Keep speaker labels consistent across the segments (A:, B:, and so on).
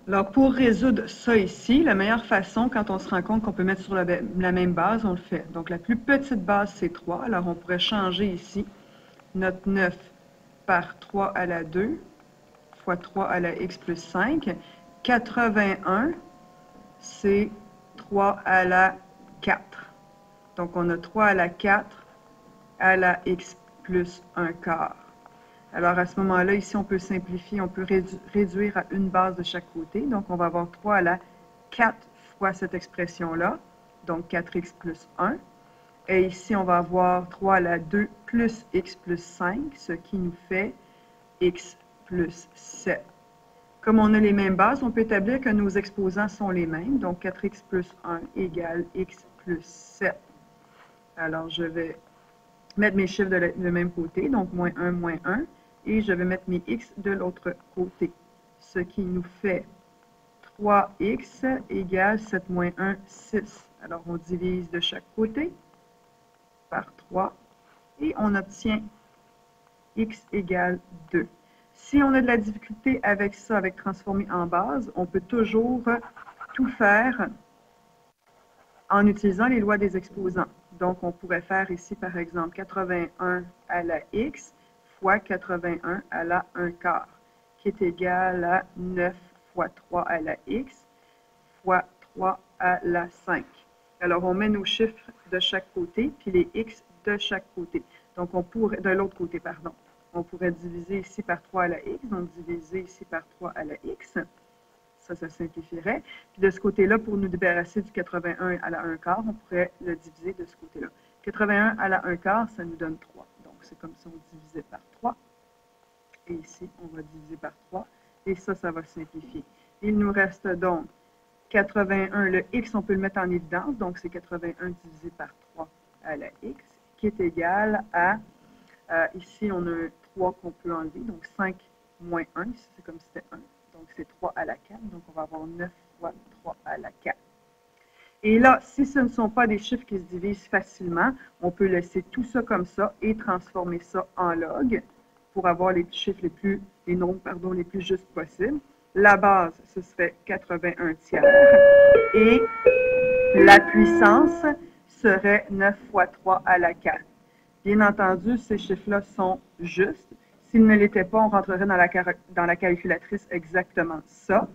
A: Alors, pour résoudre ça ici, la meilleure façon, quand on se rend compte qu'on peut mettre sur la même base, on le fait. Donc, la plus petite base, c'est 3. Alors, on pourrait changer ici notre 9 par 3 à la 2 fois 3 à la x plus 5. 81, c'est 3 à la 4. Donc, on a 3 à la 4 à la x plus 1 quart. Alors, à ce moment-là, ici, on peut simplifier, on peut réduire à une base de chaque côté. Donc, on va avoir 3 à la 4 fois cette expression-là, donc 4x plus 1. Et ici, on va avoir 3 à la 2 plus x plus 5, ce qui nous fait x plus 7. Comme on a les mêmes bases, on peut établir que nos exposants sont les mêmes. Donc, 4x plus 1 égale x plus 7. Alors, je vais mettre mes chiffres de même côté, donc moins 1, moins 1. Et je vais mettre mes x de l'autre côté, ce qui nous fait 3x égale 7 moins 1, 6. Alors, on divise de chaque côté par 3 et on obtient x égale 2. Si on a de la difficulté avec ça, avec transformer en base, on peut toujours tout faire en utilisant les lois des exposants. Donc, on pourrait faire ici, par exemple, 81 à la x fois 81 à la 1 quart, qui est égal à 9 fois 3 à la x fois 3 à la 5. Alors, on met nos chiffres de chaque côté, puis les x de chaque côté. Donc, on pourrait, de l'autre côté, pardon. On pourrait diviser ici par 3 à la x, donc diviser ici par 3 à la x. Ça simplifierait. Puis de ce côté-là, pour nous débarrasser du 81 à la 1 quart, on pourrait le diviser de ce côté-là. 81 à la 1 quart, ça nous donne 3. Donc, c'est comme si on divisait par 3. Et ici, on va diviser par 3. Et ça va simplifier. Il nous reste donc 81. Le x, on peut le mettre en évidence. Donc, c'est 81 divisé par 3 à la x, qui est égal à, ici, on a un 3 qu'on peut enlever. Donc, 5 moins 1. Ici, c'est comme si c'était 1. Donc, c'est 3 à la 4. Donc, on va avoir 9 fois 3 à la 4. Et là, si ce ne sont pas des chiffres qui se divisent facilement, on peut laisser tout ça comme ça et transformer ça en log pour avoir les chiffres les nombres les plus justes possibles. La base, ce serait 81 tiers. Et la puissance serait 9 fois 3 à la 4. Bien entendu, ces chiffres-là sont justes. S'ils ne l'étaient pas, on rentrerait dans la calculatrice exactement ça.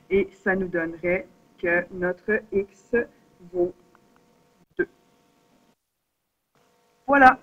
A: Et ça nous donnerait que notre x vaut 2. Voilà.